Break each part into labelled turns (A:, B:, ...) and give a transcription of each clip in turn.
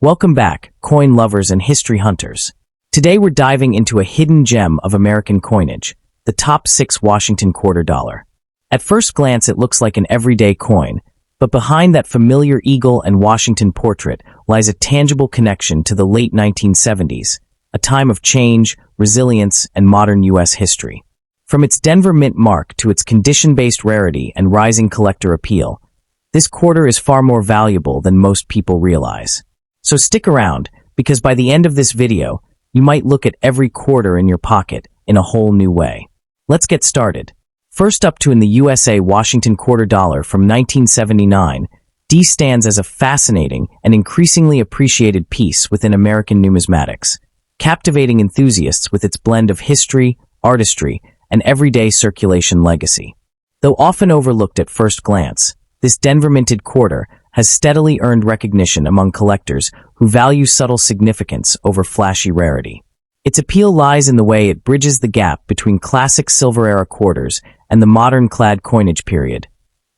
A: Welcome back, coin lovers and history hunters. Today we're diving into a hidden gem of American coinage, the top 6 Washington quarter dollar. At first glance it looks like an everyday coin, but behind that familiar eagle and Washington portrait lies a tangible connection to the late 1970s, a time of change, resilience, and modern U.S. history. From its Denver Mint mark to its condition-based rarity and rising collector appeal, this quarter is far more valuable than most people realize. So stick around, because by the end of this video, you might look at every quarter in your pocket in a whole new way. Let's get started. First up in the USA Washington quarter dollar from 1979, D stands as a fascinating and increasingly appreciated piece within American numismatics, captivating enthusiasts with its blend of history, artistry, and everyday circulation legacy. Though often overlooked at first glance, this Denver minted quarter has steadily earned recognition among collectors who value subtle significance over flashy rarity. Its appeal lies in the way it bridges the gap between classic Silver-era quarters and the modern clad coinage period,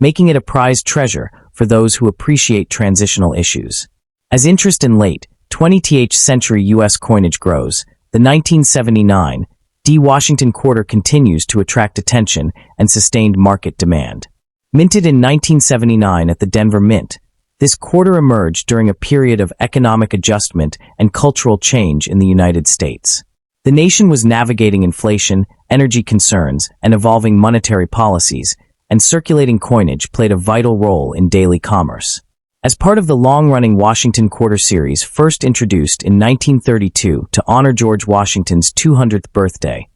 A: making it a prized treasure for those who appreciate transitional issues. As interest in late 20th century U.S. coinage grows, the 1979 D Washington quarter continues to attract attention and sustained market demand. Minted in 1979 at the Denver Mint, this quarter emerged during a period of economic adjustment and cultural change in the United States. The nation was navigating inflation, energy concerns, and evolving monetary policies, and circulating coinage played a vital role in daily commerce. As part of the long-running Washington Quarter series first introduced in 1932 to honor George Washington's 200th birthday,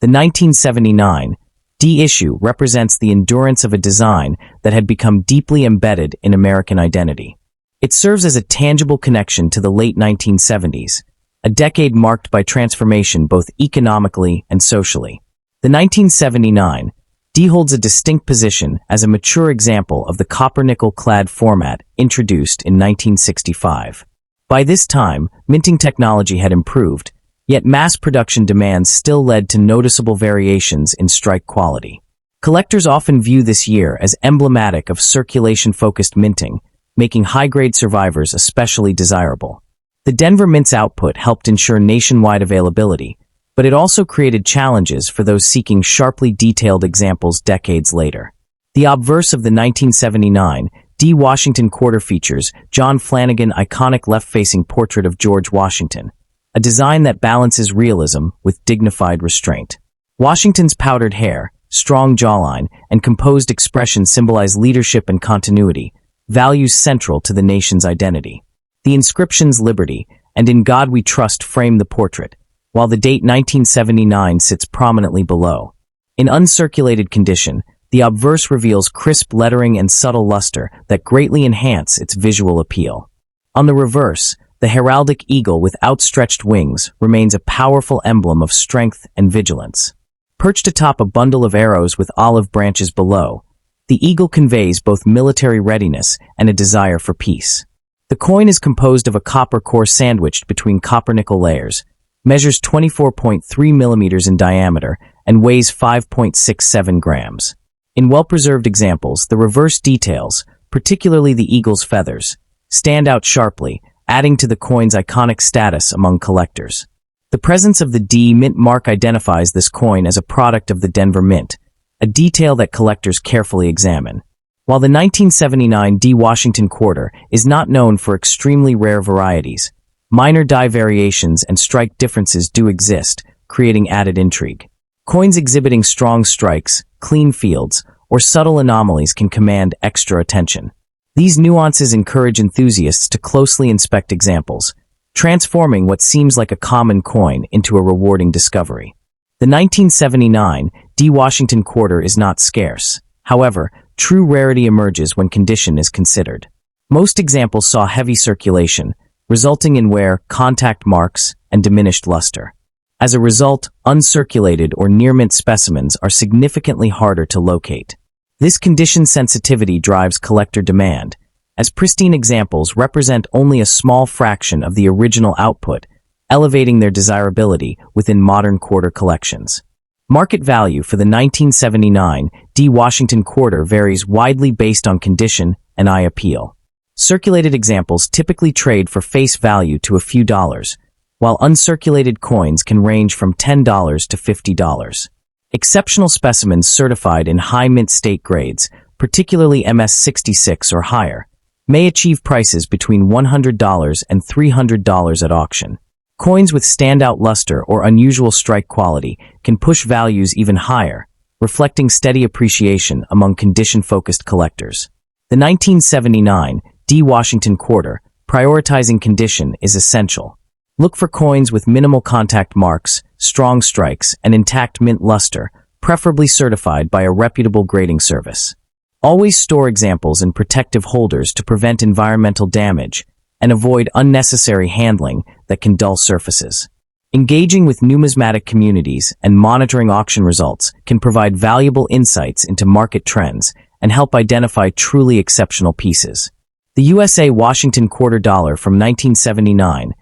A: the 1979 D issue represents the endurance of a design that had become deeply embedded in American identity. It serves as a tangible connection to the late 1970s, a decade marked by transformation both economically and socially. The 1979 D holds a distinct position as a mature example of the copper-nickel-clad format introduced in 1965. By this time, minting technology had improved, yet mass production demands still led to noticeable variations in strike quality. Collectors often view this year as emblematic of circulation-focused minting, making high-grade survivors especially desirable. The Denver Mint's output helped ensure nationwide availability, but it also created challenges for those seeking sharply detailed examples decades later. The obverse of the 1979 D Washington quarter features John Flanagan's iconic left-facing portrait of George Washington, a design that balances realism with dignified restraint. Washington's powdered hair, strong jawline, and composed expression symbolize leadership and continuity, values central to the nation's identity. The inscriptions "Liberty" and "In God We Trust" frame the portrait, while the date 1979 sits prominently below. In uncirculated condition, the obverse reveals crisp lettering and subtle luster that greatly enhance its visual appeal. On the reverse, the heraldic eagle with outstretched wings remains a powerful emblem of strength and vigilance. Perched atop a bundle of arrows with olive branches below, the eagle conveys both military readiness and a desire for peace. The coin is composed of a copper core sandwiched between copper-nickel layers, measures 24.3 millimeters in diameter, and weighs 5.67 grams. In well-preserved examples, the reverse details, particularly the eagle's feathers, stand out sharply, adding to the coin's iconic status among collectors. The presence of the D Mint mark identifies this coin as a product of the Denver Mint, a detail that collectors carefully examine. While the 1979 D Washington quarter is not known for extremely rare varieties, minor die variations and strike differences do exist, creating added intrigue. Coins exhibiting strong strikes, clean fields, or subtle anomalies can command extra attention. These nuances encourage enthusiasts to closely inspect examples, transforming what seems like a common coin into a rewarding discovery. The 1979 D Washington quarter is not scarce. However, true rarity emerges when condition is considered. Most examples saw heavy circulation, resulting in wear, contact marks, and diminished luster. As a result, uncirculated or near-mint specimens are significantly harder to locate. This condition sensitivity drives collector demand, as pristine examples represent only a small fraction of the original output, elevating their desirability within modern quarter collections. Market value for the 1979 D Washington quarter varies widely based on condition and eye appeal. Circulated examples typically trade for face value to a few dollars, while uncirculated coins can range from $10 to $50. Exceptional specimens certified in high mint state grades, particularly MS-66 or higher, may achieve prices between $100 and $300 at auction. Coins with standout luster or unusual strike quality can push values even higher, reflecting steady appreciation among condition-focused collectors. The 1979 D. Washington Quarter, prioritizing condition, is essential. Look for coins with minimal contact marks, strong strikes, and intact mint luster, preferably certified by a reputable grading service. Always store examples in protective holders to prevent environmental damage and avoid unnecessary handling that can dull surfaces. Engaging with numismatic communities and monitoring auction results can provide valuable insights into market trends and help identify truly exceptional pieces. The USA Washington Quarter Dollar from 1979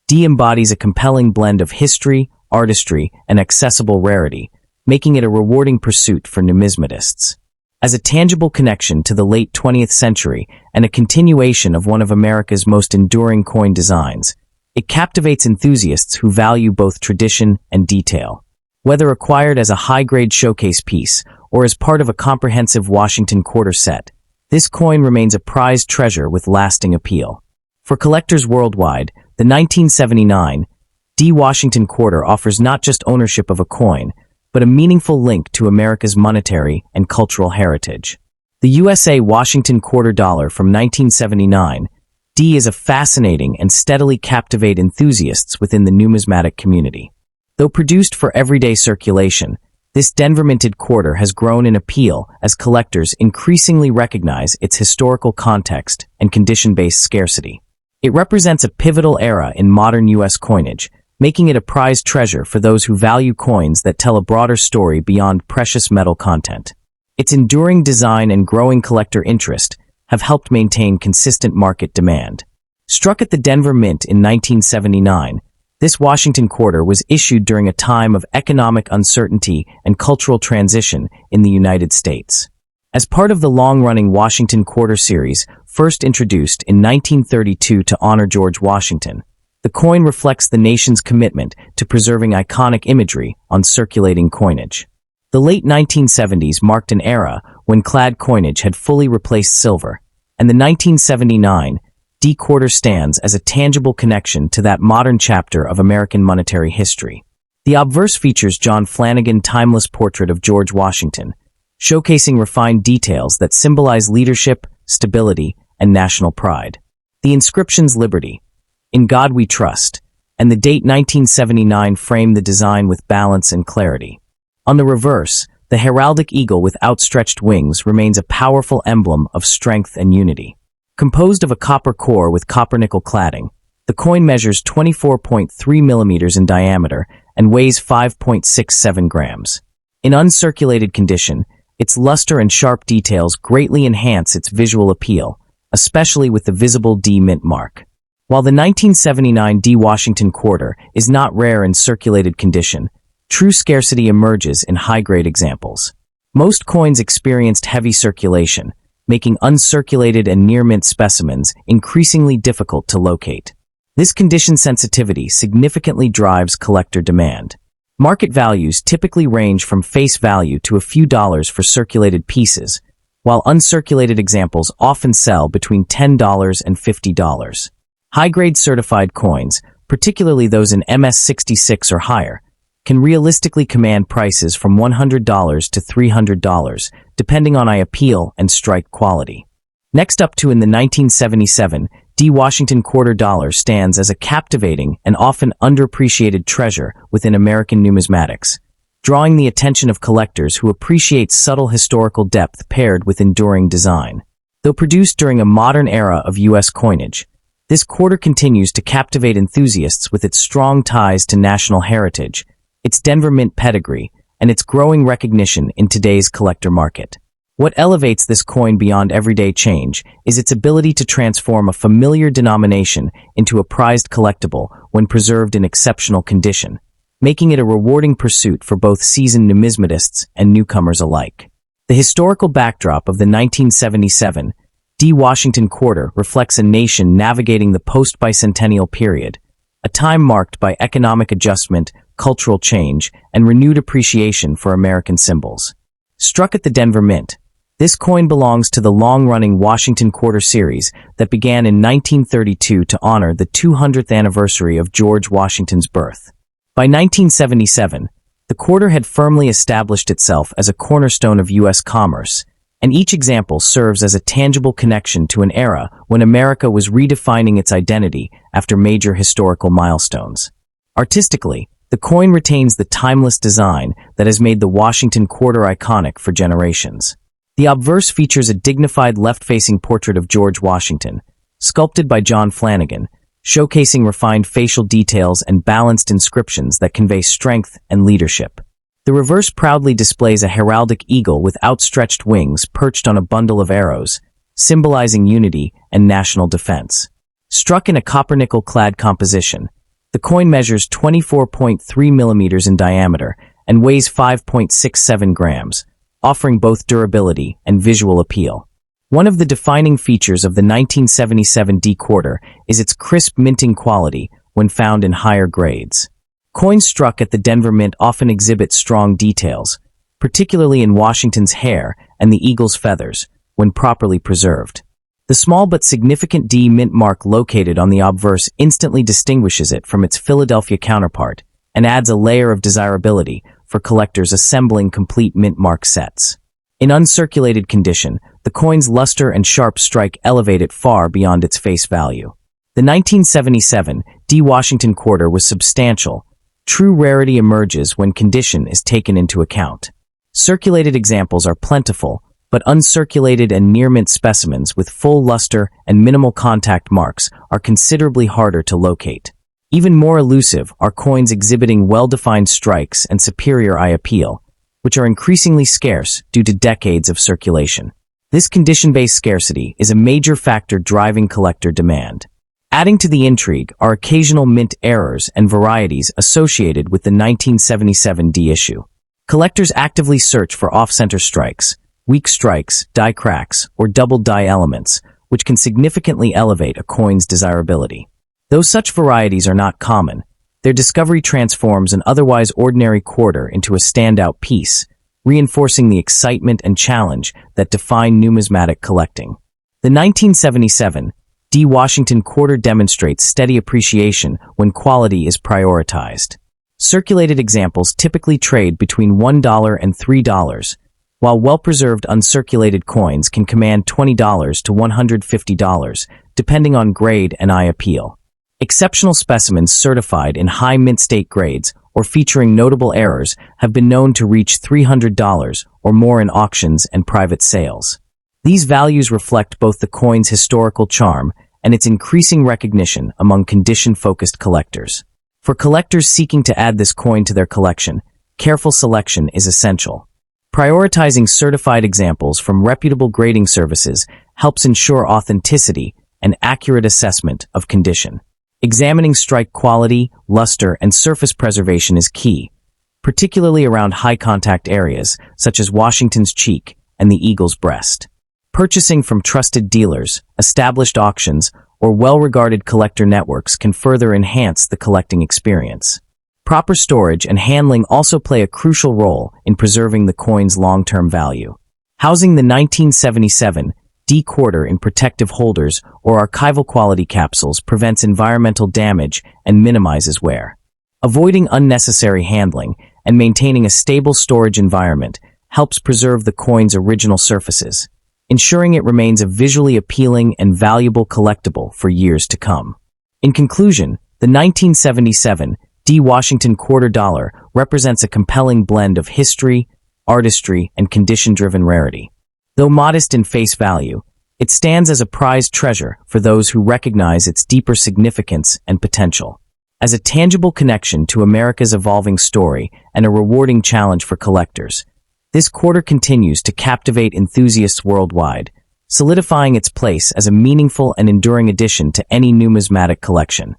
A: D embodies a compelling blend of history, artistry, and accessible rarity, making it a rewarding pursuit for numismatists. As a tangible connection to the late 20th century and a continuation of one of America's most enduring coin designs, it captivates enthusiasts who value both tradition and detail. Whether acquired as a high-grade showcase piece or as part of a comprehensive Washington Quarter set, this coin remains a prized treasure with lasting appeal. For collectors worldwide, the 1979 D. Washington Quarter offers not just ownership of a coin, but a meaningful link to America's monetary and cultural heritage. The USA Washington Quarter Dollar from 1979 D is a fascinating and steadily captivate enthusiasts within the numismatic community. Though produced for everyday circulation, this Denver minted quarter has grown in appeal as collectors increasingly recognize its historical context and condition-based scarcity. It represents a pivotal era in modern U.S. coinage, making it a prized treasure for those who value coins that tell a broader story beyond precious metal content. Its enduring design and growing collector interest have helped maintain consistent market demand. Struck at the Denver Mint in 1979, this Washington Quarter was issued during a time of economic uncertainty and cultural transition in the United States. As part of the long-running Washington Quarter series, first introduced in 1932 to honor George Washington, the coin reflects the nation's commitment to preserving iconic imagery on circulating coinage. The late 1970s marked an era when clad coinage had fully replaced silver, and the 1979 D Quarter stands as a tangible connection to that modern chapter of American monetary history. The obverse features John Flanagan's timeless portrait of George Washington, showcasing refined details that symbolize leadership, stability, and national pride. The inscriptions "Liberty," "In God We Trust," and the date 1979 frame the design with balance and clarity. On the reverse, the heraldic eagle with outstretched wings remains a powerful emblem of strength and unity. Composed of a copper core with copper-nickel cladding, the coin measures 24.3 millimeters in diameter and weighs 5.67 grams. In uncirculated condition, its luster and sharp details greatly enhance its visual appeal, especially with the visible D mint mark. While the 1979 D Washington Quarter is not rare in circulated condition, true scarcity emerges in high-grade examples. Most coins experienced heavy circulation, making uncirculated and near-mint specimens increasingly difficult to locate. This condition sensitivity significantly drives collector demand. Market values typically range from face value to a few dollars for circulated pieces, while uncirculated examples often sell between $10 and $50. High-grade certified coins, particularly those in MS-66 or higher, can realistically command prices from $100 to $300, depending on eye appeal and strike quality. Next up in the 1977 D Washington Quarter Dollar stands as a captivating and often underappreciated treasure within American numismatics, drawing the attention of collectors who appreciate subtle historical depth paired with enduring design. Though produced during a modern era of U.S. coinage, this quarter continues to captivate enthusiasts with its strong ties to national heritage, its Denver Mint pedigree, and its growing recognition in today's collector market. What elevates this coin beyond everyday change is its ability to transform a familiar denomination into a prized collectible when preserved in exceptional condition, making it a rewarding pursuit for both seasoned numismatists and newcomers alike. The historical backdrop of the 1977 D. Washington Quarter reflects a nation navigating the post-bicentennial period, a time marked by economic adjustment, cultural change, and renewed appreciation for American symbols. Struck at the Denver Mint, this coin belongs to the long-running Washington Quarter series that began in 1932 to honor the 200th anniversary of George Washington's birth. By 1977, the quarter had firmly established itself as a cornerstone of U.S. commerce, and each example serves as a tangible connection to an era when America was redefining its identity after major historical milestones. Artistically, the coin retains the timeless design that has made the Washington Quarter iconic for generations. The obverse features a dignified left-facing portrait of George Washington, sculpted by John Flanagan, showcasing refined facial details and balanced inscriptions that convey strength and leadership. The reverse proudly displays a heraldic eagle with outstretched wings perched on a bundle of arrows, symbolizing unity and national defense. Struck in a copper-nickel-clad composition, the coin measures 24.3 millimeters in diameter and weighs 5.67 grams, offering both durability and visual appeal. One of the defining features of the 1977 D quarter is its crisp minting quality when found in higher grades. Coins struck at the Denver Mint often exhibit strong details, particularly in Washington's hair and the eagle's feathers, when properly preserved. The small but significant D mint mark located on the obverse instantly distinguishes it from its Philadelphia counterpart and adds a layer of desirability for collectors assembling complete mint mark sets. In uncirculated condition, the coin's luster and sharp strike elevate it far beyond its face value. The 1977 D Washington Quarter was substantial. True rarity emerges when condition is taken into account. Circulated examples are plentiful, but uncirculated and near-mint specimens with full luster and minimal contact marks are considerably harder to locate. Even more elusive are coins exhibiting well-defined strikes and superior eye appeal, which are increasingly scarce due to decades of circulation. This condition-based scarcity is a major factor driving collector demand. Adding to the intrigue are occasional mint errors and varieties associated with the 1977 D issue. Collectors actively search for off-center strikes, weak strikes, die cracks, or double die elements, which can significantly elevate a coin's desirability. Though such varieties are not common, their discovery transforms an otherwise ordinary quarter into a standout piece, reinforcing the excitement and challenge that define numismatic collecting. The 1977 D Washington Quarter demonstrates steady appreciation when quality is prioritized. Circulated examples typically trade between $1 and $3, while well-preserved uncirculated coins can command $20 to $150, depending on grade and eye appeal. Exceptional specimens certified in high mint state grades or featuring notable errors have been known to reach $300 or more in auctions and private sales. These values reflect both the coin's historical charm and its increasing recognition among condition-focused collectors. For collectors seeking to add this coin to their collection, careful selection is essential. Prioritizing certified examples from reputable grading services helps ensure authenticity and accurate assessment of condition. Examining strike quality, luster, and surface preservation is key, particularly around high-contact areas such as Washington's cheek and the eagle's breast. Purchasing from trusted dealers, established auctions, or well-regarded collector networks can further enhance the collecting experience. Proper storage and handling also play a crucial role in preserving the coin's long-term value. Housing the 1977 D quarter in protective holders or archival quality capsules prevents environmental damage and minimizes wear. Avoiding unnecessary handling and maintaining a stable storage environment helps preserve the coin's original surfaces, ensuring it remains a visually appealing and valuable collectible for years to come. In conclusion, the 1977 D Washington Quarter Dollar represents a compelling blend of history, artistry, and condition-driven rarity. Though modest in face value, it stands as a prized treasure for those who recognize its deeper significance and potential. As a tangible connection to America's evolving story and a rewarding challenge for collectors, this quarter continues to captivate enthusiasts worldwide, solidifying its place as a meaningful and enduring addition to any numismatic collection.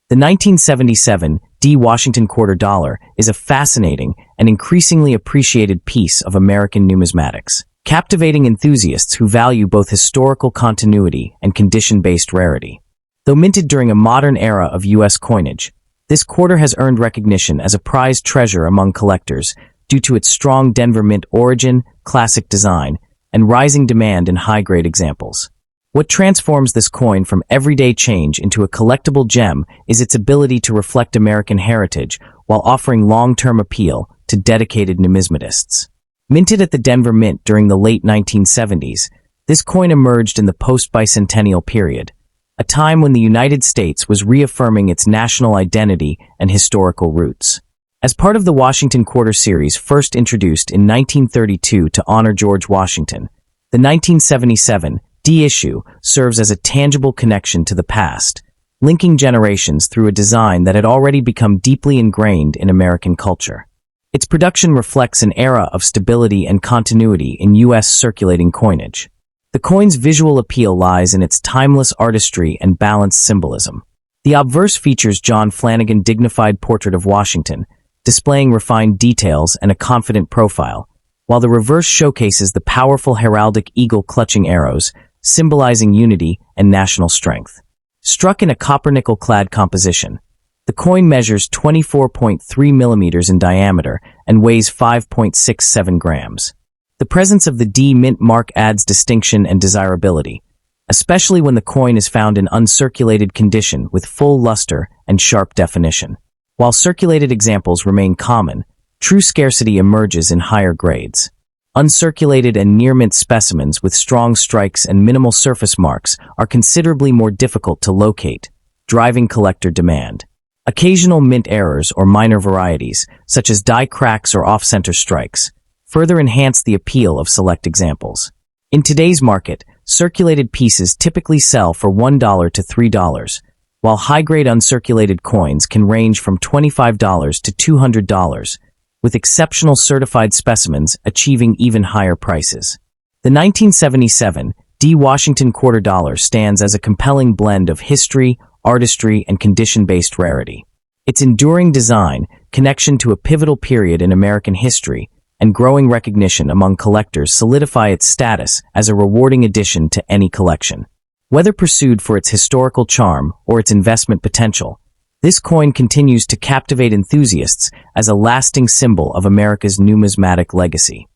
A: The 1977 D Washington Quarter Dollar is a fascinating and increasingly appreciated piece of American numismatics. captivating enthusiasts who value both historical continuity and condition-based rarity. Though minted during a modern era of U.S. coinage, this quarter has earned recognition as a prized treasure among collectors due to its strong Denver Mint origin, classic design, and rising demand in high-grade examples. What transforms this coin from everyday change into a collectible gem is its ability to reflect American heritage while offering long-term appeal to dedicated numismatists. Minted at the Denver Mint during the late 1970s, this coin emerged in the post-bicentennial period, a time when the United States was reaffirming its national identity and historical roots. As part of the Washington Quarter series first introduced in 1932 to honor George Washington, the 1977 D issue serves as a tangible connection to the past, linking generations through a design that had already become deeply ingrained in American culture. Its production reflects an era of stability and continuity in U.S. circulating coinage. The coin's visual appeal lies in its timeless artistry and balanced symbolism. The obverse features John Flanagan's dignified portrait of Washington, displaying refined details and a confident profile, while the reverse showcases the powerful heraldic eagle clutching arrows, symbolizing unity and national strength. Struck in a copper-nickel-clad composition, the coin measures 24.3 millimeters in diameter and weighs 5.67 grams. The presence of the D Mint mark adds distinction and desirability, especially when the coin is found in uncirculated condition with full luster and sharp definition. While circulated examples remain common, true scarcity emerges in higher grades. Uncirculated and near-mint specimens with strong strikes and minimal surface marks are considerably more difficult to locate, driving collector demand. Occasional mint errors or minor varieties, such as die cracks or off-center strikes, further enhance the appeal of select examples. In today's market, circulated pieces typically sell for $1 to $3, while high-grade uncirculated coins can range from $25 to $200, with exceptional certified specimens achieving even higher prices. The 1977 D Washington Quarter Dollar stands as a compelling blend of history, artistry, and condition-based rarity. Its enduring design, connection to a pivotal period in American history, and growing recognition among collectors solidify its status as a rewarding addition to any collection. Whether pursued for its historical charm or its investment potential, this coin continues to captivate enthusiasts as a lasting symbol of America's numismatic legacy.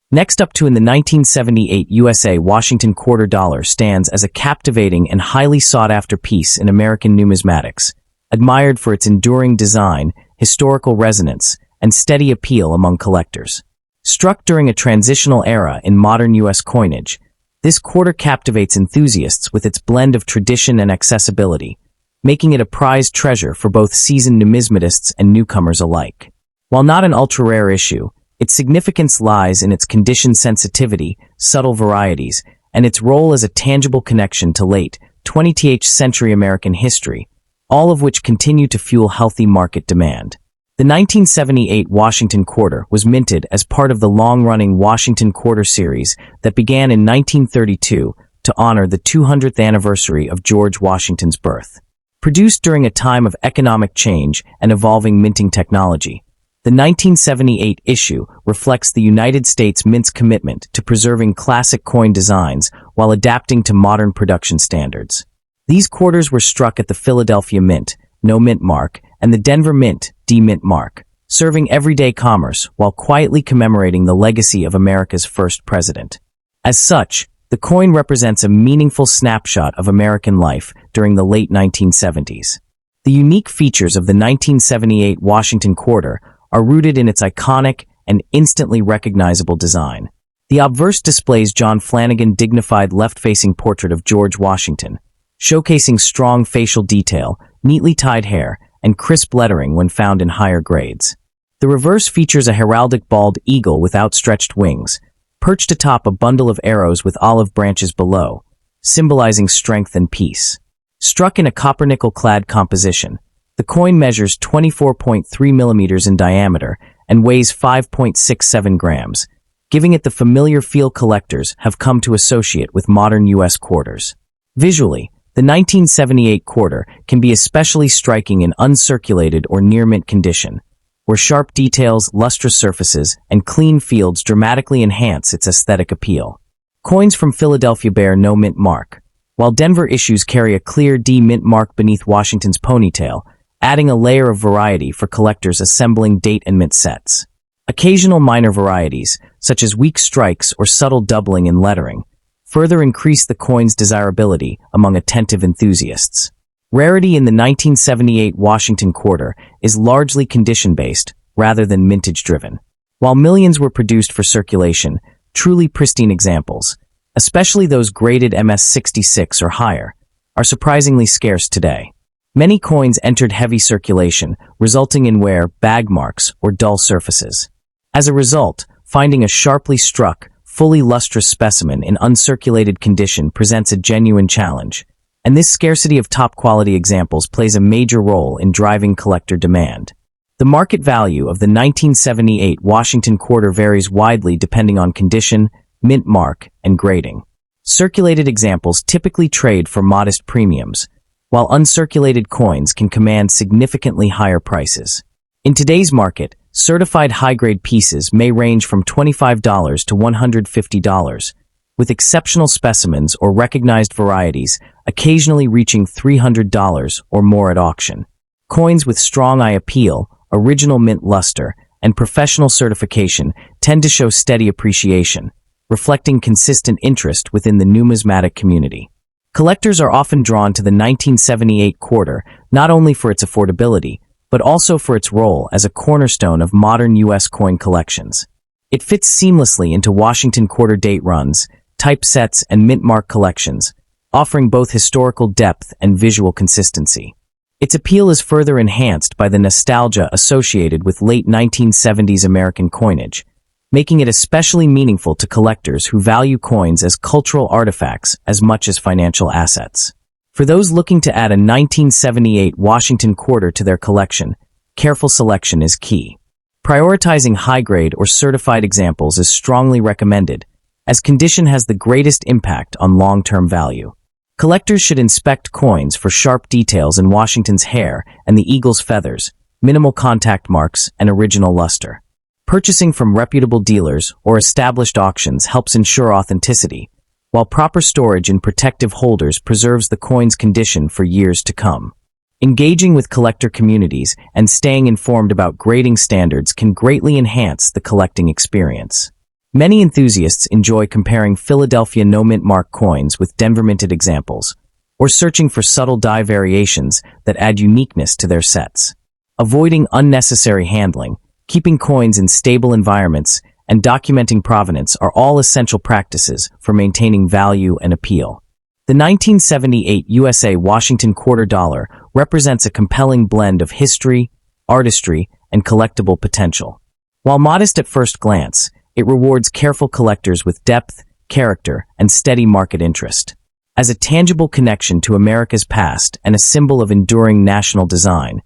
A: Next up in the 1978 USA Washington Quarter Dollar stands as a captivating and highly sought-after piece in American numismatics, admired for its enduring design, historical resonance, and steady appeal among collectors. Struck during a transitional era in modern U.S. coinage, this quarter captivates enthusiasts with its blend of tradition and accessibility, making it a prized treasure for both seasoned numismatists and newcomers alike. While not an ultra-rare issue, its significance lies in its condition sensitivity, subtle varieties, and its role as a tangible connection to late 20th century American history, all of which continue to fuel healthy market demand. The 1978 Washington Quarter was minted as part of the long-running Washington Quarter series that began in 1932 to honor the 200th anniversary of George Washington's birth. Produced during a time of economic change and evolving minting technology, the 1978 issue reflects the United States Mint's commitment to preserving classic coin designs while adapting to modern production standards. These quarters were struck at the Philadelphia Mint, no mint mark, and the Denver Mint, D Mint mark, serving everyday commerce while quietly commemorating the legacy of America's first president. As such, the coin represents a meaningful snapshot of American life during the late 1970s. The unique features of the 1978 Washington Quarter are rooted in its iconic and instantly recognizable design. The obverse displays John Flanagan's dignified left-facing portrait of George Washington, showcasing strong facial detail, neatly tied hair, and crisp lettering when found in higher grades. The reverse features a heraldic bald eagle with outstretched wings, perched atop a bundle of arrows with olive branches below, symbolizing strength and peace. Struck in a copper-nickel-clad composition, the coin measures 24.3 millimeters in diameter and weighs 5.67 grams, giving it the familiar feel collectors have come to associate with modern U.S. quarters. Visually, the 1978 quarter can be especially striking in uncirculated or near-mint condition, where sharp details, lustrous surfaces, and clean fields dramatically enhance its aesthetic appeal. Coins from Philadelphia bear no mint mark, while Denver issues carry a clear D mint mark beneath Washington's ponytail, adding a layer of variety for collectors assembling date and mint sets. Occasional minor varieties, such as weak strikes or subtle doubling in lettering, further increase the coin's desirability among attentive enthusiasts. Rarity in the 1978 Washington quarter is largely condition-based rather than mintage-driven. While millions were produced for circulation, truly pristine examples, especially those graded MS-66 or higher, are surprisingly scarce today. Many coins entered heavy circulation, resulting in wear, bag marks, or dull surfaces. As a result, finding a sharply struck, fully lustrous specimen in uncirculated condition presents a genuine challenge, and this scarcity of top-quality examples plays a major role in driving collector demand. The market value of the 1978 Washington quarter varies widely depending on condition, mint mark, and grading. Circulated examples typically trade for modest premiums, while uncirculated coins can command significantly higher prices. In today's market, certified high-grade pieces may range from $25 to $150, with exceptional specimens or recognized varieties occasionally reaching $300 or more at auction. Coins with strong eye appeal, original mint luster, and professional certification tend to show steady appreciation, reflecting consistent interest within the numismatic community. Collectors are often drawn to the 1978 quarter not only for its affordability, but also for its role as a cornerstone of modern U.S. coin collections. It fits seamlessly into Washington quarter date runs, typesets, and mint mark collections, offering both historical depth and visual consistency. Its appeal is further enhanced by the nostalgia associated with late 1970s American coinage, making it especially meaningful to collectors who value coins as cultural artifacts as much as financial assets. For those looking to add a 1978 Washington quarter to their collection, careful selection is key. Prioritizing high-grade or certified examples is strongly recommended, as condition has the greatest impact on long-term value. Collectors should inspect coins for sharp details in Washington's hair and the eagle's feathers, minimal contact marks, and original luster. Purchasing from reputable dealers or established auctions helps ensure authenticity, while proper storage in protective holders preserves the coin's condition for years to come. Engaging with collector communities and staying informed about grading standards can greatly enhance the collecting experience. Many enthusiasts enjoy comparing Philadelphia no-mint mark coins with Denver minted examples, or searching for subtle die variations that add uniqueness to their sets. Avoiding unnecessary handling, keeping coins in stable environments, and documenting provenance are all essential practices for maintaining value and appeal. The 1978 USA Washington quarter dollar represents a compelling blend of history, artistry, and collectible potential. While modest at first glance, it rewards careful collectors with depth, character, and steady market interest. As a tangible connection to America's past and a symbol of enduring national design,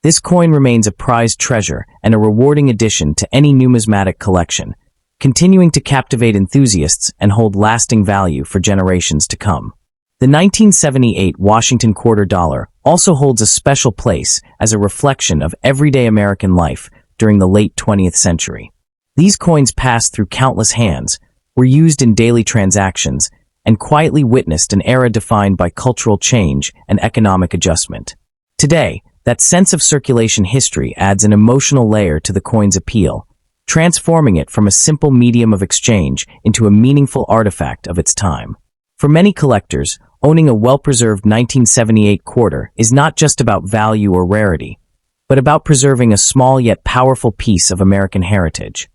A: this coin remains a prized treasure and a rewarding addition to any numismatic collection, continuing to captivate enthusiasts and hold lasting value for generations to come. The 1978 Washington quarter dollar also holds a special place as a reflection of everyday American life during the late 20th century. These coins passed through countless hands, were used in daily transactions, and quietly witnessed an era defined by cultural change and economic adjustment. Today, that sense of circulation history adds an emotional layer to the coin's appeal, transforming it from a simple medium of exchange into a meaningful artifact of its time. For many collectors, owning a well-preserved 1978 quarter is not just about value or rarity, but about preserving a small yet powerful piece of American heritage,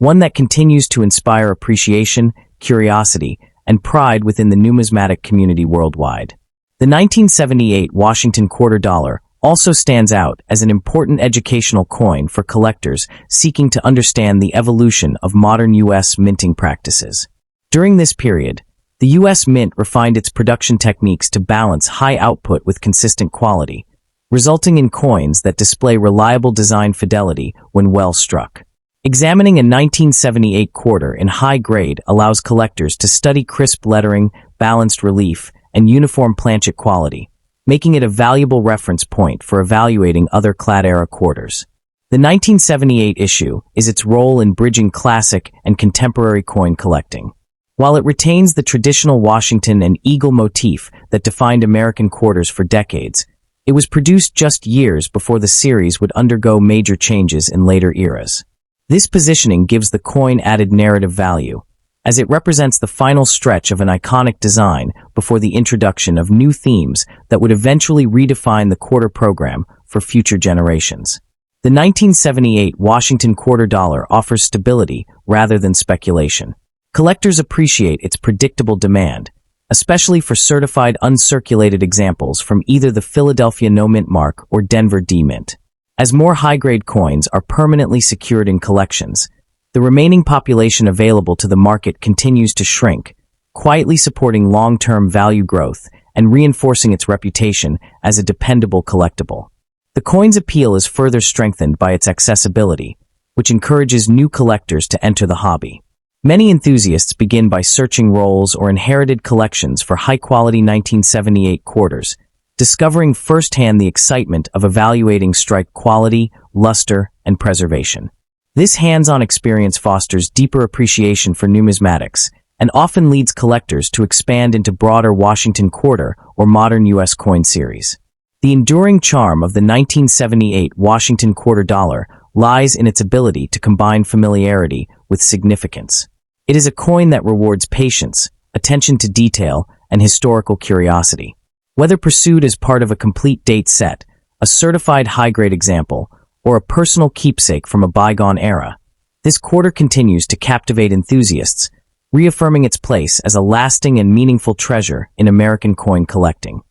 A: one that continues to inspire appreciation, curiosity, and pride within the numismatic community worldwide. The 1978 Washington quarter dollar also stands out as an important educational coin for collectors seeking to understand the evolution of modern U.S. minting practices. During this period, the U.S. Mint refined its production techniques to balance high output with consistent quality, resulting in coins that display reliable design fidelity when well struck. Examining a 1978 quarter in high grade allows collectors to study crisp lettering, balanced relief, and uniform planchet quality, making it a valuable reference point for evaluating other clad-era quarters. The 1978 issue is its role in bridging classic and contemporary coin collecting. While it retains the traditional Washington and eagle motif that defined American quarters for decades, it was produced just years before the series would undergo major changes in later eras. This positioning gives the coin added narrative value, as it represents the final stretch of an iconic design before the introduction of new themes that would eventually redefine the quarter program for future generations. The 1978 Washington quarter dollar offers stability rather than speculation. Collectors appreciate its predictable demand, especially for certified uncirculated examples from either the Philadelphia No Mint Mark or Denver D Mint. As more high-grade coins are permanently secured in collections, the remaining population available to the market continues to shrink, quietly supporting long-term value growth and reinforcing its reputation as a dependable collectible. The coin's appeal is further strengthened by its accessibility, which encourages new collectors to enter the hobby. Many enthusiasts begin by searching rolls or inherited collections for high-quality 1978 quarters, discovering firsthand the excitement of evaluating strike quality, luster, and preservation. This hands-on experience fosters deeper appreciation for numismatics and often leads collectors to expand into broader Washington quarter or modern U.S. coin series. The enduring charm of the 1978 Washington quarter dollar lies in its ability to combine familiarity with significance. It is a coin that rewards patience, attention to detail, and historical curiosity. Whether pursued as part of a complete date set, a certified high-grade example, or a personal keepsake from a bygone era, this quarter continues to captivate enthusiasts, reaffirming its place as a lasting and meaningful treasure in American coin collecting.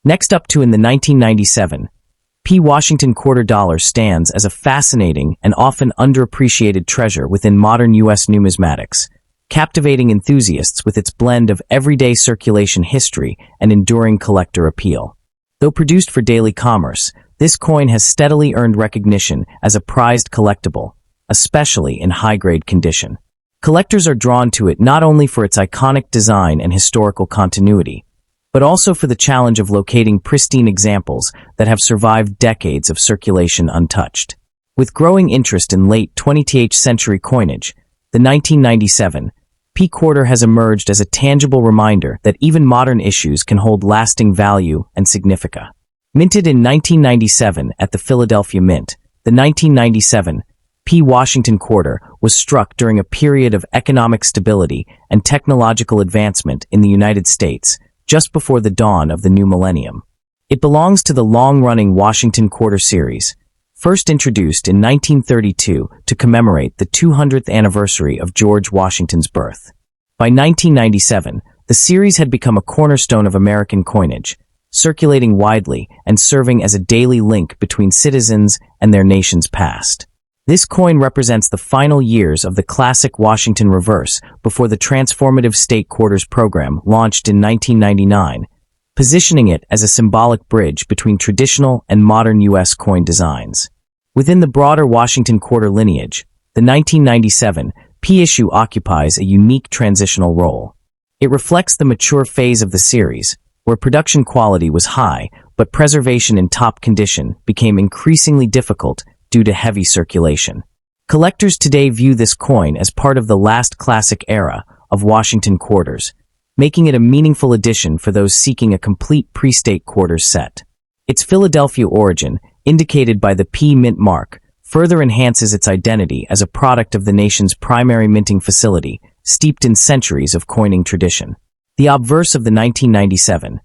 A: Next up in the 1997, P. Washington quarter dollar stands as a fascinating and often underappreciated treasure within modern U.S. numismatics, captivating enthusiasts with its blend of everyday circulation history and enduring collector appeal. Though produced for daily commerce, this coin has steadily earned recognition as a prized collectible, especially in high-grade condition. Collectors are drawn to it not only for its iconic design and historical continuity, but also for the challenge of locating pristine examples that have survived decades of circulation untouched. With growing interest in late 20th century coinage, the 1997 P quarter has emerged as a tangible reminder that even modern issues can hold lasting value and significance. Minted in 1997 at the Philadelphia Mint, the 1997 P. Washington quarter was struck during a period of economic stability and technological advancement in the United States, just before the dawn of the new millennium. It belongs to the long-running Washington quarter series, first introduced in 1932 to commemorate the 200th anniversary of George Washington's birth. By 1997, the series had become a cornerstone of American coinage, circulating widely and serving as a daily link between citizens and their nation's past. This coin represents the final years of the classic Washington reverse before the transformative state quarters program launched in 1999, positioning it as a symbolic bridge between traditional and modern U.S. coin designs. Within the broader Washington quarter lineage, the 1997 P issue occupies a unique transitional role. It reflects the mature phase of the series, where production quality was high, but preservation in top condition became increasingly difficult due to heavy circulation. Collectors today view this coin as part of the last classic era of Washington quarters, making it a meaningful addition for those seeking a complete pre-state quarters set. Its Philadelphia origin, indicated by the P Mint mark, further enhances its identity as a product of the nation's primary minting facility, steeped in centuries of coining tradition. The obverse of the 1997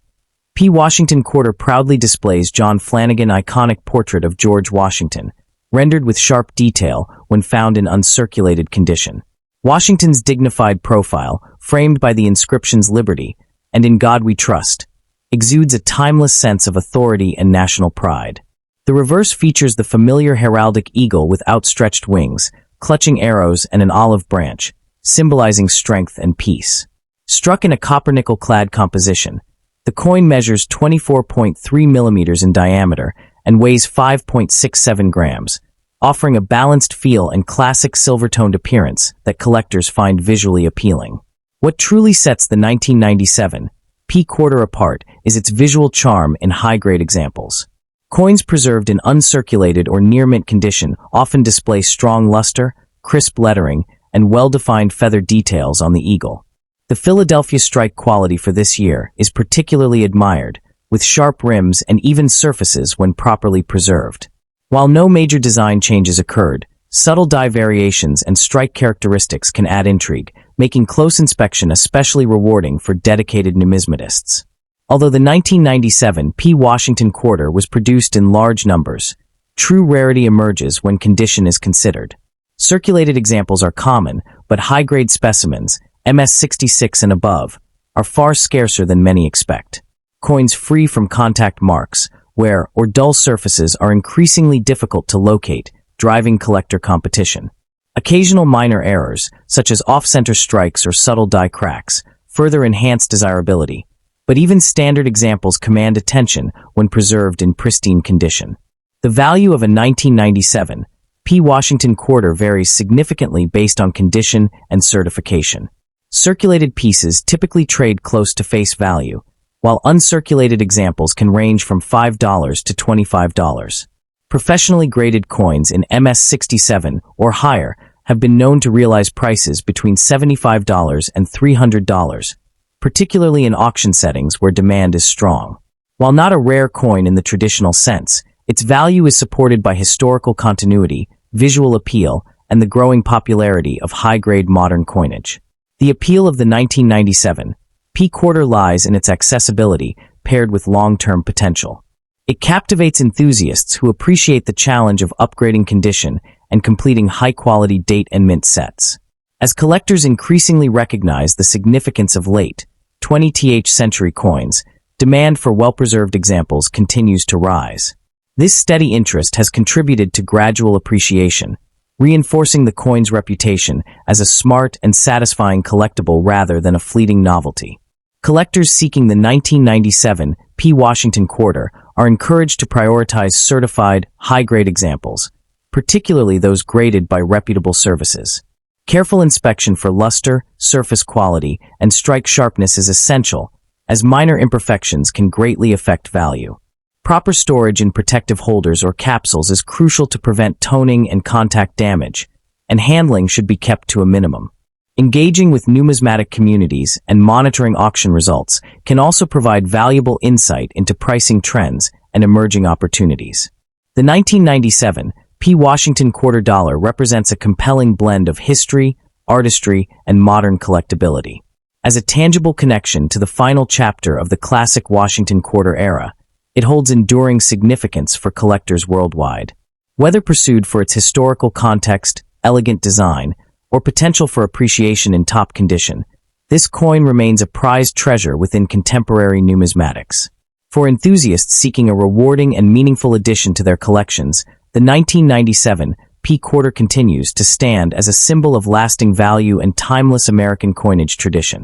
A: P. Washington quarter proudly displays John Flanagan iconic portrait of George Washington, rendered with sharp detail when found in uncirculated condition. Washington's dignified profile, framed by the inscriptions Liberty and In God We Trust, exudes a timeless sense of authority and national pride. The reverse features the familiar heraldic eagle with outstretched wings, clutching arrows and an olive branch, symbolizing strength and peace. Struck in a copper-nickel-clad composition, the coin measures 24.3 millimeters in diameter and weighs 5.67 grams, offering a balanced feel and classic silver-toned appearance that collectors find visually appealing. What truly sets the 1997 P quarter apart is its visual charm in high-grade examples. Coins preserved in uncirculated or near-mint condition often display strong luster, crisp lettering, and well-defined feather details on the eagle. The Philadelphia strike quality for this year is particularly admired, with sharp rims and even surfaces when properly preserved. While no major design changes occurred, subtle die variations and strike characteristics can add intrigue, making close inspection especially rewarding for dedicated numismatists. Although the 1997 P. Washington quarter was produced in large numbers, true rarity emerges when condition is considered. Circulated examples are common, but high-grade specimens, MS-66 and above, are far scarcer than many expect. Coins free from contact marks, wear, or dull surfaces are increasingly difficult to locate, driving collector competition. Occasional minor errors, such as off-center strikes or subtle die cracks, further enhance desirability, but even standard examples command attention when preserved in pristine condition. The value of a 1997 P. Washington quarter varies significantly based on condition and certification. Circulated pieces typically trade close to face value, while uncirculated examples can range from $5 to $25. Professionally graded coins in MS-67 or higher have been known to realize prices between $75 and $300, particularly in auction settings where demand is strong. While not a rare coin in the traditional sense, its value is supported by historical continuity, visual appeal, and the growing popularity of high-grade modern coinage. The appeal of the 1997 P quarter lies in its accessibility paired with long-term potential. It captivates enthusiasts who appreciate the challenge of upgrading condition and completing high-quality date and mint sets. As collectors increasingly recognize the significance of late 20th century coins, demand for well-preserved examples continues to rise. This steady interest has contributed to gradual appreciation, reinforcing the coin's reputation as a smart and satisfying collectible rather than a fleeting novelty. Collectors seeking the 1997 P. Washington quarter are encouraged to prioritize certified, high-grade examples, particularly those graded by reputable services. Careful inspection for luster, surface quality, and strike sharpness is essential, as minor imperfections can greatly affect value. Proper storage in protective holders or capsules is crucial to prevent toning and contact damage, and handling should be kept to a minimum. Engaging with numismatic communities and monitoring auction results can also provide valuable insight into pricing trends and emerging opportunities. The 1997 P. Washington quarter dollar represents a compelling blend of history, artistry, and modern collectability. As a tangible connection to the final chapter of the classic Washington quarter era, it holds enduring significance for collectors worldwide. Whether pursued for its historical context, elegant design, or potential for appreciation in top condition, this coin remains a prized treasure within contemporary numismatics. For enthusiasts seeking a rewarding and meaningful addition to their collections, the 1997 P quarter continues to stand as a symbol of lasting value and timeless American coinage tradition.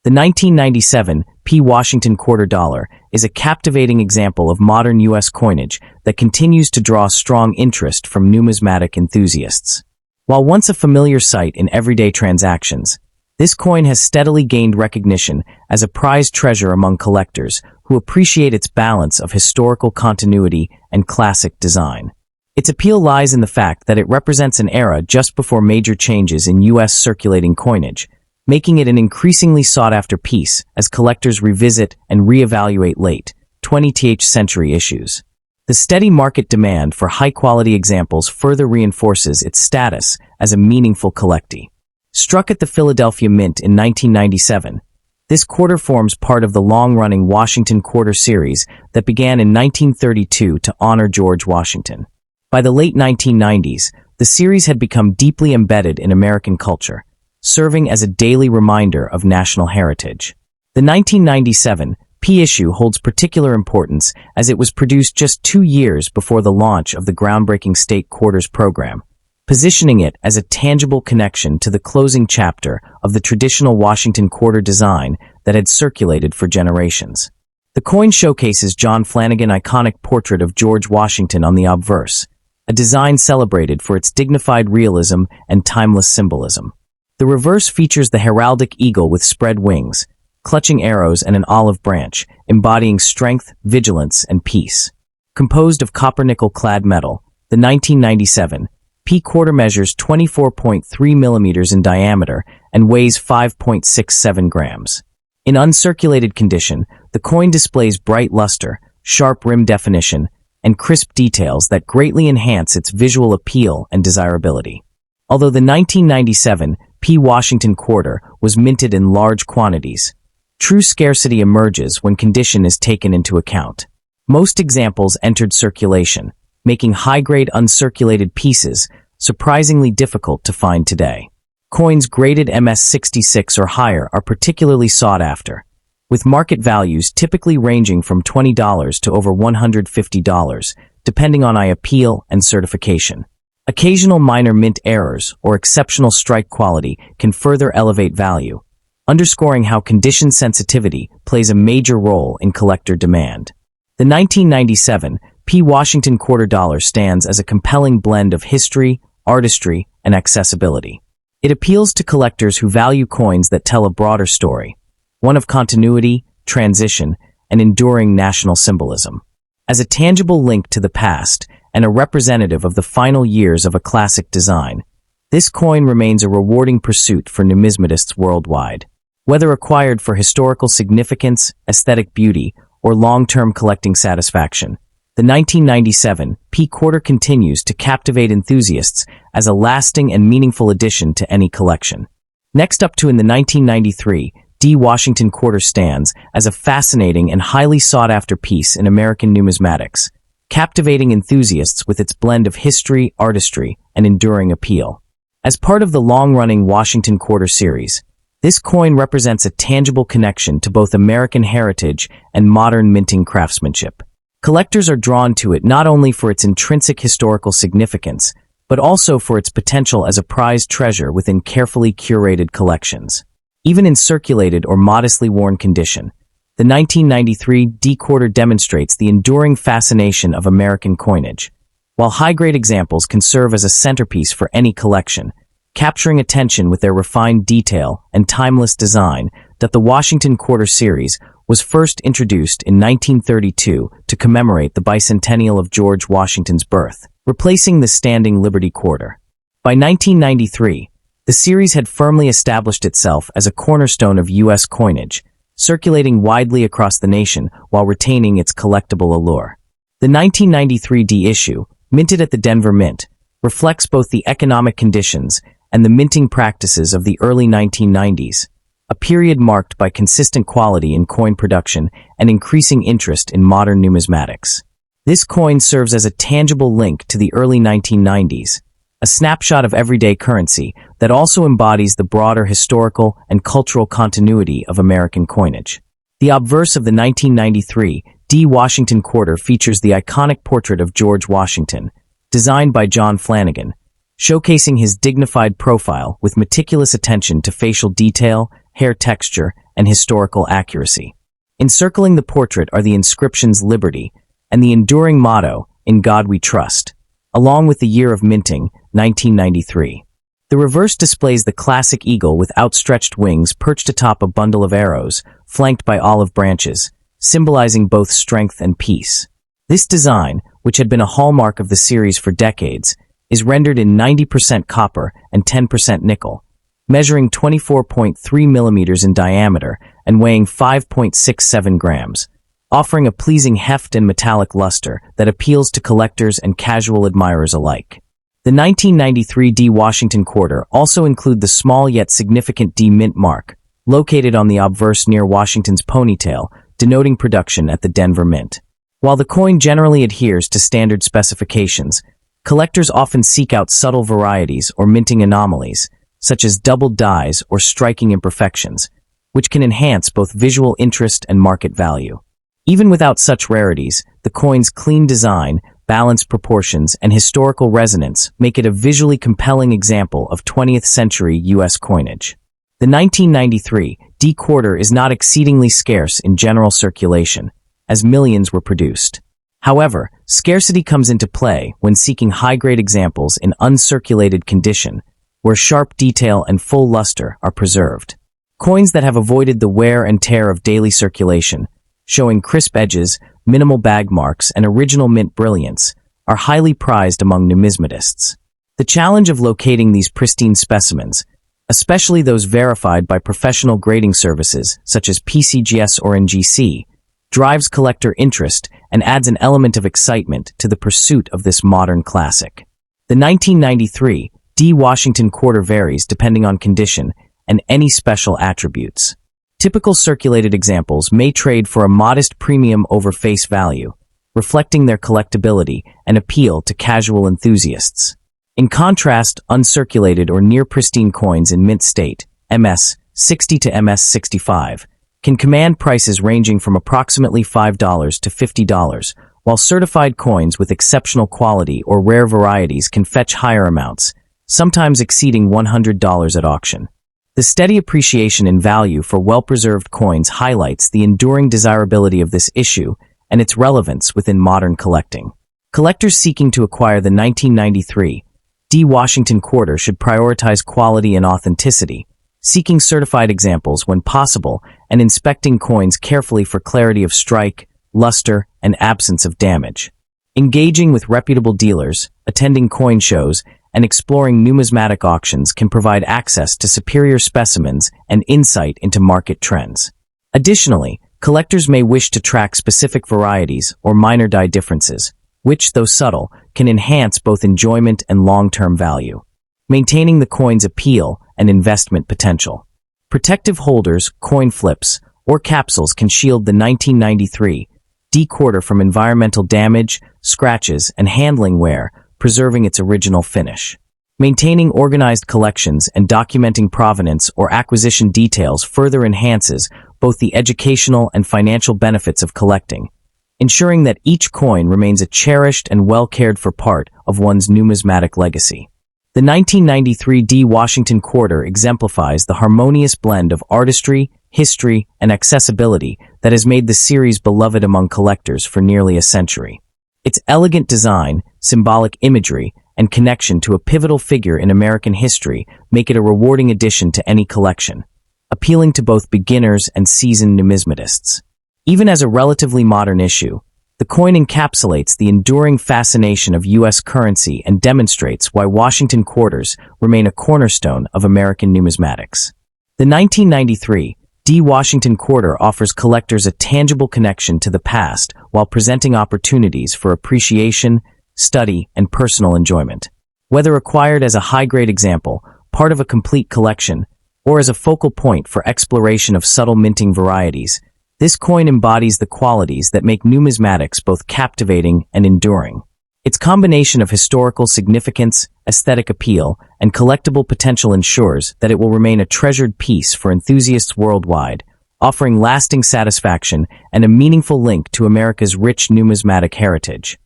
A: The 1997 P. Washington quarter dollar is a captivating example of modern U.S. coinage that continues to draw strong interest from numismatic enthusiasts. While once a familiar sight in everyday transactions, this coin has steadily gained recognition as a prized treasure among collectors who appreciate its balance of historical continuity and classic design. Its appeal lies in the fact that it represents an era just before major changes in U.S. circulating coinage, making it an increasingly sought-after piece as collectors revisit and reevaluate late 20th century issues. The steady market demand for high-quality examples further reinforces its status as a meaningful collectible. Struck at the Philadelphia Mint in 1997, this quarter forms part of the long-running Washington Quarter series that began in 1932 to honor George Washington. By the late 1990s, the series had become deeply embedded in American culture, serving as a daily reminder of national heritage. The 1997 P issue holds particular importance as it was produced just 2 years before the launch of the groundbreaking State Quarters program, positioning it as a tangible connection to the closing chapter of the traditional Washington quarter design that had circulated for generations. The coin showcases John Flanagan's iconic portrait of George Washington on the obverse, a design celebrated for its dignified realism and timeless symbolism. The reverse features the heraldic eagle with spread wings, clutching arrows and an olive branch, embodying strength, vigilance, and peace. Composed of copper-nickel-clad metal, the 1997 P quarter measures 24.3 millimeters in diameter and weighs 5.67 grams. In uncirculated condition, the coin displays bright luster, sharp rim definition, and crisp details that greatly enhance its visual appeal and desirability. Although the 1997 P Washington quarter was minted in large quantities, true scarcity emerges when condition is taken into account. Most examples entered circulation, making high-grade uncirculated pieces surprisingly difficult to find today. Coins graded MS-66 or higher are particularly sought after, with market values typically ranging from $20 to over $150, depending on appeal and certification. Occasional minor mint errors or exceptional strike quality can further elevate value, underscoring how condition sensitivity plays a major role in collector demand. The 1997 P Washington quarter dollar stands as a compelling blend of history, artistry, and accessibility. It appeals to collectors who value coins that tell a broader story, one of continuity, transition, and enduring national symbolism. As a tangible link to the past and a representative of the final years of a classic design, this coin remains a rewarding pursuit for numismatists worldwide. Whether acquired for historical significance, aesthetic beauty, or long-term collecting satisfaction, the 1997 P quarter continues to captivate enthusiasts as a lasting and meaningful addition to any collection. Next up in the 1993 D Washington quarter stands as a fascinating and highly sought-after piece in American numismatics, captivating enthusiasts with its blend of history, artistry, and enduring appeal. As part of the long-running Washington quarter series, this coin represents a tangible connection to both American heritage and modern minting craftsmanship. Collectors are drawn to it not only for its intrinsic historical significance, but also for its potential as a prized treasure within carefully curated collections. Even in circulated or modestly worn condition, the 1993 D quarter demonstrates the enduring fascination of American coinage. While high-grade examples can serve as a centerpiece for any collection, capturing attention with their refined detail and timeless design, that the Washington quarter series was first introduced in 1932 to commemorate the bicentennial of George Washington's birth, replacing the standing Liberty quarter. By 1993, the series had firmly established itself as a cornerstone of U.S. coinage, circulating widely across the nation while retaining its collectible allure. The 1993 D issue, minted at the Denver Mint, reflects both the economic conditions and the minting practices of the early 1990s, a period marked by consistent quality in coin production and increasing interest in modern numismatics. This coin serves as a tangible link to the early 1990s, a snapshot of everyday currency that also embodies the broader historical and cultural continuity of American coinage. The obverse of the 1993 D Washington quarter features the iconic portrait of George Washington, designed by John Flanagan, showcasing his dignified profile with meticulous attention to facial detail, hair texture, and historical accuracy. Encircling the portrait are the inscriptions Liberty and the enduring motto, In God We Trust, along with the year of minting, 1993. The reverse displays the classic eagle with outstretched wings perched atop a bundle of arrows, flanked by olive branches, symbolizing both strength and peace. This design, which had been a hallmark of the series for decades, is rendered in 90% copper and 10% nickel, measuring 24.3 millimeters in diameter and weighing 5.67 grams, offering a pleasing heft and metallic luster that appeals to collectors and casual admirers alike. The 1993 D Washington quarter also include the small yet significant D mint mark, located on the obverse near Washington's ponytail, denoting production at the Denver Mint. While the coin generally adheres to standard specifications, collectors often seek out subtle varieties or minting anomalies, such as doubled dies or striking imperfections, which can enhance both visual interest and market value. Even without such rarities, the coin's clean design, balanced proportions, and historical resonance make it a visually compelling example of 20th century U.S. coinage. The 1993 D quarter is not exceedingly scarce in general circulation, as millions were produced. However, scarcity comes into play when seeking high-grade examples in uncirculated condition, where sharp detail and full luster are preserved. Coins that have avoided the wear and tear of daily circulation, showing crisp edges, minimal bag marks, and original mint brilliance, are highly prized among numismatists. The challenge of locating these pristine specimens, especially those verified by professional grading services such as PCGS or NGC, drives collector interest and adds an element of excitement to the pursuit of this modern classic. The 1993 D. Washington quarter varies depending on condition and any special attributes. Typical circulated examples may trade for a modest premium over face value, reflecting their collectability and appeal to casual enthusiasts. In contrast, uncirculated or near-pristine coins in mint state, MS 60 to MS 65, can command prices ranging from approximately $5 to $50, while certified coins with exceptional quality or rare varieties can fetch higher amounts, sometimes exceeding $100 at auction. The steady appreciation in value for well-preserved coins highlights the enduring desirability of this issue and its relevance within modern collecting. Collectors seeking to acquire the 1993 D. Washington quarter should prioritize quality and authenticity, seeking certified examples when possible and inspecting coins carefully for clarity of strike, luster, and absence of damage. Engaging with reputable dealers, attending coin shows, and exploring numismatic auctions can provide access to superior specimens and insight into market trends. Additionally, collectors may wish to track specific varieties or minor die differences, which, though subtle, can enhance both enjoyment and long-term value, maintaining the coin's appeal and investment potential. Protective holders, coin flips, or capsules can shield the 1993 D quarter from environmental damage, scratches, and handling wear, preserving its original finish. Maintaining organized collections and documenting provenance or acquisition details further enhances both the educational and financial benefits of collecting, ensuring that each coin remains a cherished and well-cared-for part of one's numismatic legacy. The 1993 D. Washington quarter exemplifies the harmonious blend of artistry, history, and accessibility that has made the series beloved among collectors for nearly a century. Its elegant design, symbolic imagery, and connection to a pivotal figure in American history make it a rewarding addition to any collection, appealing to both beginners and seasoned numismatists. Even as a relatively modern issue, the coin encapsulates the enduring fascination of U.S. currency and demonstrates why Washington quarters remain a cornerstone of American numismatics. The 1993 D. Washington quarter offers collectors a tangible connection to the past while presenting opportunities for appreciation, study, and personal enjoyment. Whether acquired as a high-grade example, part of a complete collection, or as a focal point for exploration of subtle minting varieties, this coin embodies the qualities that make numismatics both captivating and enduring. Its combination of historical significance, aesthetic appeal, and collectible potential ensures that it will remain a treasured piece for enthusiasts worldwide, offering lasting satisfaction and a meaningful link to America's rich numismatic heritage.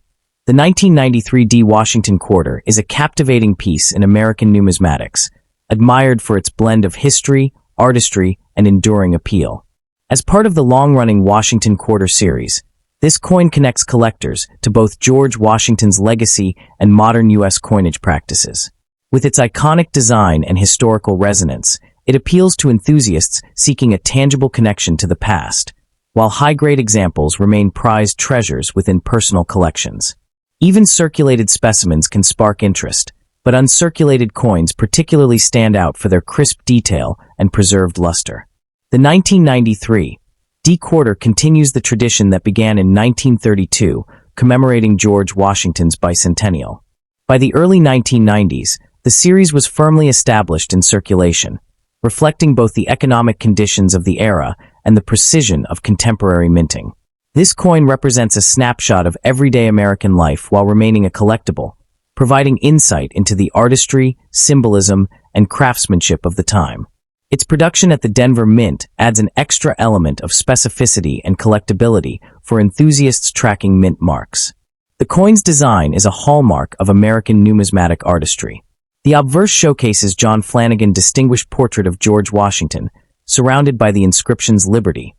A: The 1993 D. Washington quarter is a captivating piece in American numismatics, admired for its blend of history, artistry, and enduring appeal. As part of the long-running Washington quarter series, this coin connects collectors to both George Washington's legacy and modern U.S. coinage practices. With its iconic design and historical resonance, it appeals to enthusiasts seeking a tangible connection to the past, while high-grade examples remain prized treasures within personal collections. Even circulated specimens can spark interest, but uncirculated coins particularly stand out for their crisp detail and preserved luster. The 1993 D. quarter continues the tradition that began in 1932, commemorating George Washington's bicentennial. By the early 1990s, the series was firmly established in circulation, reflecting both the economic conditions of the era and the precision of contemporary minting. This coin represents a snapshot of everyday American life while remaining a collectible, providing insight into the artistry, symbolism, and craftsmanship of the time. Its production at the Denver Mint adds an extra element of specificity and collectability for enthusiasts tracking mint marks. The coin's design is a hallmark of American numismatic artistry. The obverse showcases John Flanagan's distinguished portrait of George Washington, surrounded by the inscriptions Liberty,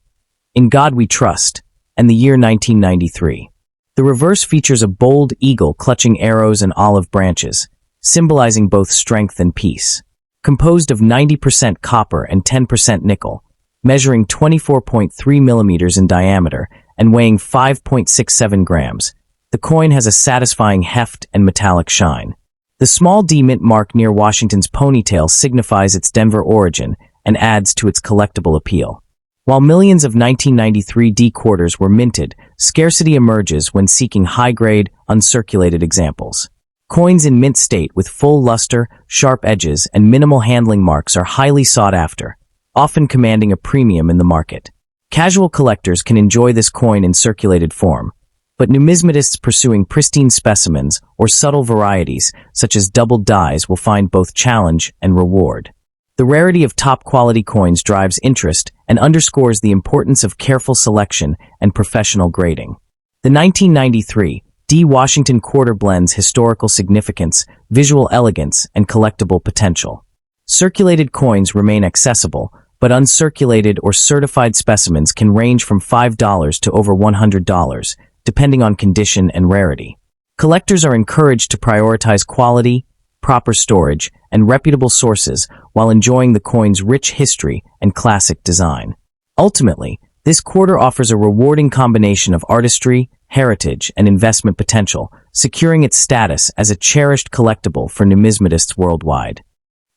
A: In God We Trust, and the year 1993. The reverse features a bold eagle clutching arrows and olive branches, symbolizing both strength and peace. Composed of 90% copper and 10% nickel, Measuring 24.3 millimeters in diameter and weighing 5.67 grams, the coin has a satisfying heft and metallic shine. The small D mint mark near Washington's ponytail signifies its Denver origin and adds to its collectible appeal. While millions of 1993 D quarters were minted, scarcity emerges when seeking high-grade, uncirculated examples. Coins in mint state with full luster, sharp edges, and minimal handling marks are highly sought after, often commanding a premium in the market. Casual collectors can enjoy this coin in circulated form, but numismatists pursuing pristine specimens or subtle varieties, such as doubled dies, will find both challenge and reward. The rarity of top-quality coins drives interest and underscores the importance of careful selection and professional grading. The 1993 D. Washington quarter blends historical significance, visual elegance, and collectible potential. Circulated coins remain accessible, but uncirculated or certified specimens can range from $5 to over $100, depending on condition and rarity. Collectors are encouraged to prioritize quality, proper storage, and reputable sources while enjoying the coin's rich history and classic design. Ultimately, this quarter offers a rewarding combination of artistry, heritage, and investment potential, securing its status as a cherished collectible for numismatists worldwide.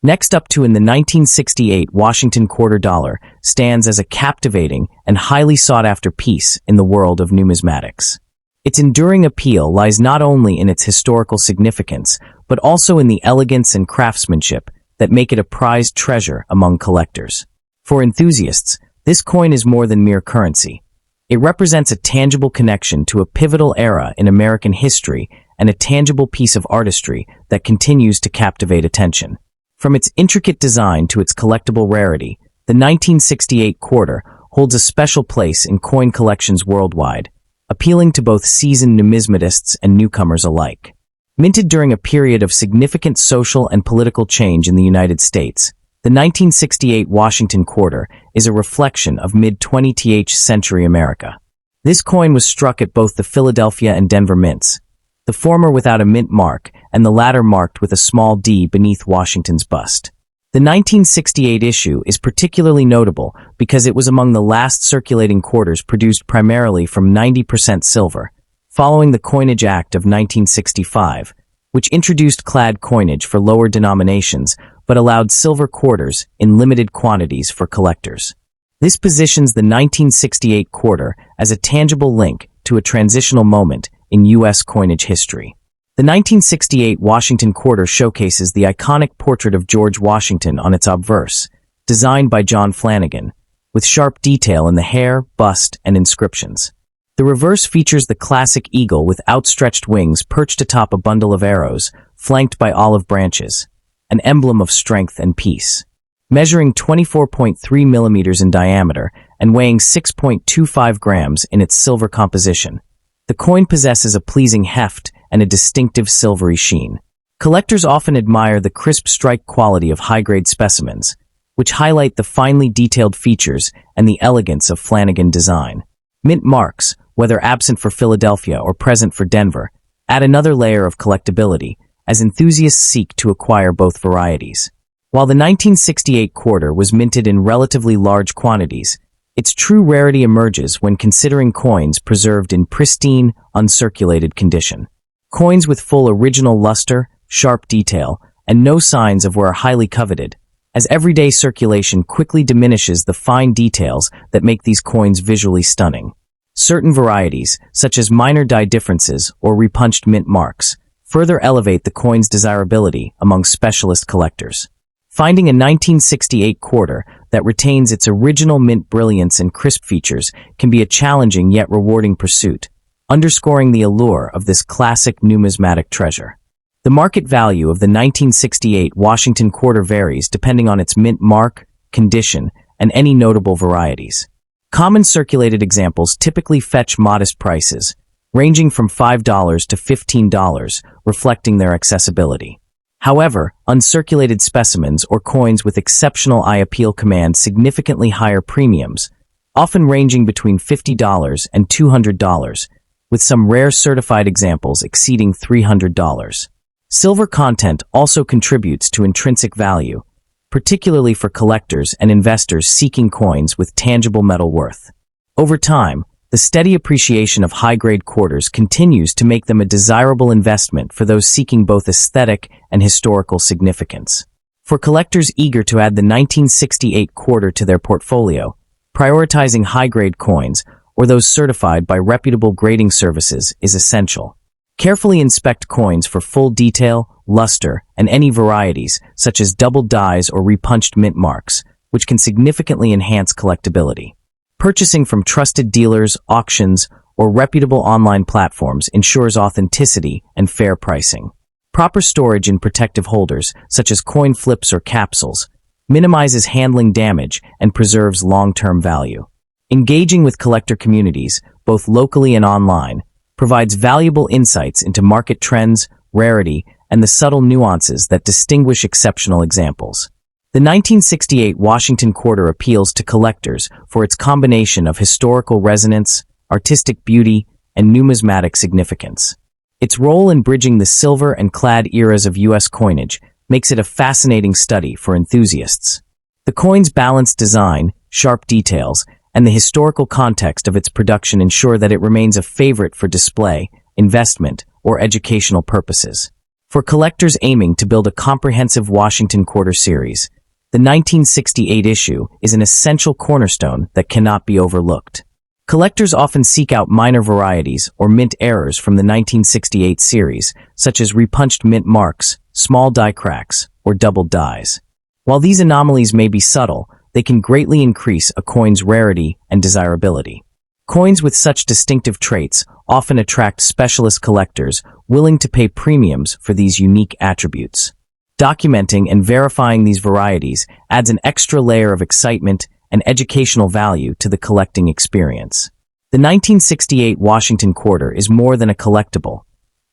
A: Next up in the 1968 Washington quarter dollar stands as a captivating and highly sought-after piece in the world of numismatics. Its enduring appeal lies not only in its historical significance, but also in the elegance and craftsmanship that make it a prized treasure among collectors. For enthusiasts, this coin is more than mere currency. It represents a tangible connection to a pivotal era in American history and a tangible piece of artistry that continues to captivate attention. From its intricate design to its collectible rarity, the 1968 quarter holds a special place in coin collections worldwide, appealing to both seasoned numismatists and newcomers alike. Minted during a period of significant social and political change in the United States, the 1968 Washington quarter is a reflection of mid-20th century America. This coin was struck at both the Philadelphia and Denver mints, the former without a mint mark and the latter marked with a small D beneath Washington's bust. The 1968 issue is particularly notable because it was among the last circulating quarters produced primarily from 90% silver, following the Coinage Act of 1965, which introduced clad coinage for lower denominations but allowed silver quarters in limited quantities for collectors. This positions the 1968 quarter as a tangible link to a transitional moment in U.S. coinage history. The 1968 Washington quarter showcases the iconic portrait of George Washington on its obverse, designed by John Flanagan, with sharp detail in the hair, bust, and inscriptions. The reverse features the classic eagle with outstretched wings perched atop a bundle of arrows, flanked by olive branches, an emblem of strength and peace. Measuring 24.3 millimeters in diameter and weighing 6.25 grams in its silver composition, the coin possesses a pleasing heft and a distinctive silvery sheen. Collectors often admire the crisp strike quality of high-grade specimens, which highlight the finely detailed features and the elegance of Flanagan design. Mint marks, whether absent for Philadelphia or present for Denver, add another layer of collectability as enthusiasts seek to acquire both varieties. While the 1968 quarter was minted in relatively large quantities, its true rarity emerges when considering coins preserved in pristine, uncirculated condition. Coins with full original luster, sharp detail, and no signs of wear are highly coveted, as everyday circulation quickly diminishes the fine details that make these coins visually stunning. Certain varieties, such as minor die differences or repunched mint marks, further elevate the coin's desirability among specialist collectors. Finding a 1968 quarter that retains its original mint brilliance and crisp features can be a challenging yet rewarding pursuit, underscoring the allure of this classic numismatic treasure. The market value of the 1968 Washington quarter varies depending on its mint mark, condition, and any notable varieties. Common circulated examples typically fetch modest prices, ranging from $5 to $15, reflecting their accessibility. However, uncirculated specimens or coins with exceptional eye appeal command significantly higher premiums, often ranging between $50 and $200, with some rare certified examples exceeding $300. Silver content also contributes to intrinsic value, particularly for collectors and investors seeking coins with tangible metal worth. Over time, the steady appreciation of high-grade quarters continues to make them a desirable investment for those seeking both aesthetic and historical significance. For collectors eager to add the 1968 quarter to their portfolio, prioritizing high-grade coins or those certified by reputable grading services is essential. Carefully inspect coins for full detail, luster, and any varieties, such as double dies or repunched mint marks, which can significantly enhance collectability. Purchasing from trusted dealers, auctions, or reputable online platforms ensures authenticity and fair pricing. Proper storage in protective holders, such as coin flips or capsules, minimizes handling damage and preserves long-term value. Engaging with collector communities, both locally and online, provides valuable insights into market trends, rarity, and the subtle nuances that distinguish exceptional examples. The 1968 Washington Quarter appeals to collectors for its combination of historical resonance, artistic beauty, and numismatic significance. Its role in bridging the silver and clad eras of U.S. coinage makes it a fascinating study for enthusiasts. The coin's balanced design, sharp details, and the historical context of its production ensure that it remains a favorite for display, investment, or educational purposes. For collectors aiming to build a comprehensive Washington Quarter series, the 1968 issue is an essential cornerstone that cannot be overlooked. Collectors often seek out minor varieties or mint errors from the 1968 series, such as repunched mint marks, small die cracks, or double dies. While these anomalies may be subtle, they can greatly increase a coin's rarity and desirability. Coins with such distinctive traits often attract specialist collectors willing to pay premiums for these unique attributes. Documenting and verifying these varieties adds an extra layer of excitement and educational value to the collecting experience. The 1968 Washington Quarter is more than a collectible.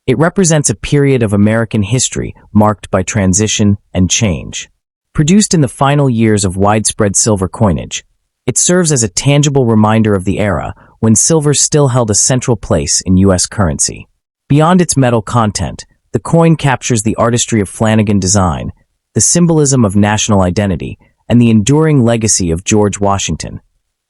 A: It represents a period of American history marked by transition and change. Produced in the final years of widespread silver coinage, it serves as a tangible reminder of the era when silver still held a central place in U.S. currency. Beyond its metal content, the coin captures the artistry of Flanagan design, the symbolism of national identity, and the enduring legacy of George Washington,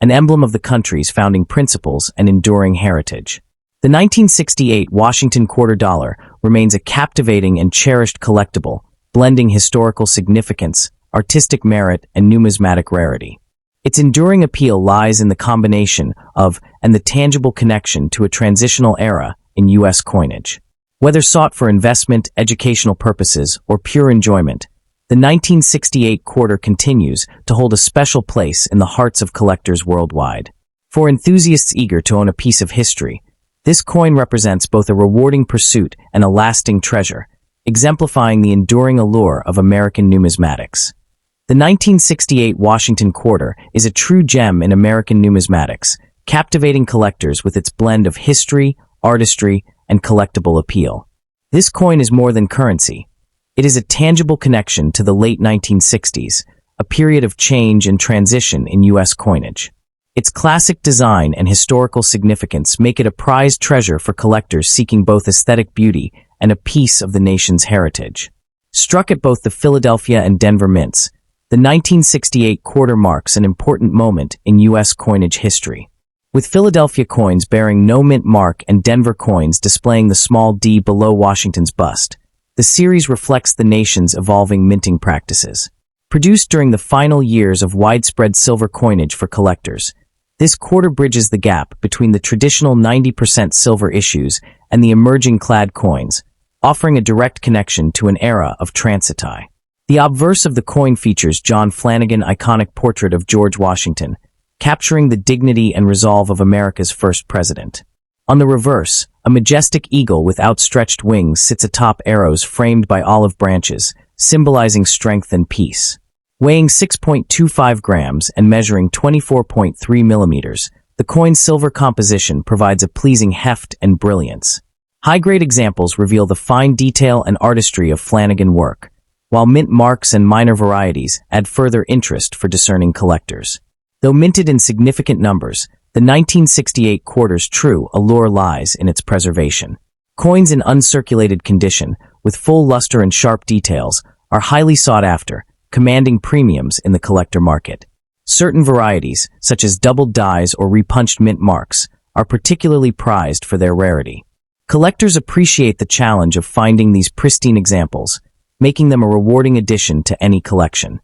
A: an emblem of the country's founding principles and enduring heritage. The 1968 Washington Quarter Dollar remains a captivating and cherished collectible, blending historical significance, artistic merit, and numismatic rarity. Its enduring appeal lies in the combination of and the tangible connection to a transitional era in U.S. coinage. Whether sought for investment, educational purposes, or pure enjoyment, the 1968 quarter continues to hold a special place in the hearts of collectors worldwide. For enthusiasts eager to own a piece of history, this coin represents both a rewarding pursuit and a lasting treasure, exemplifying the enduring allure of American numismatics. The 1968 Washington Quarter is a true gem in American numismatics, captivating collectors with its blend of history, artistry, and collectible appeal. This coin is more than currency. It is a tangible connection to the late 1960s, a period of change and transition in U.S. coinage. Its classic design and historical significance make it a prized treasure for collectors seeking both aesthetic beauty and a piece of the nation's heritage. Struck at both the Philadelphia and Denver mints, the 1968 quarter marks an important moment in U.S. coinage history. With Philadelphia coins bearing no mint mark and Denver coins displaying the small d below Washington's bust, the series reflects the nation's evolving minting practices. Produced during the final years of widespread silver coinage for collectors, this quarter bridges the gap between the traditional 90% silver issues and the emerging clad coins, offering a direct connection to an era of transiti. The obverse of the coin features John Flanagan iconic portrait of George Washington, capturing the dignity and resolve of America's first president. On the reverse, a majestic eagle with outstretched wings sits atop arrows framed by olive branches, symbolizing strength and peace. Weighing 6.25 grams and measuring 24.3 millimeters, the coin's silver composition provides a pleasing heft and brilliance. High-grade examples reveal the fine detail and artistry of Flanagan work, while mint marks and minor varieties add further interest for discerning collectors. Though minted in significant numbers, the 1968 quarter's true allure lies in its preservation. Coins in uncirculated condition, with full luster and sharp details, are highly sought after, commanding premiums in the collector market. Certain varieties, such as doubled dyes or repunched mint marks, are particularly prized for their rarity. Collectors appreciate the challenge of finding these pristine examples, making them a rewarding addition to any collection.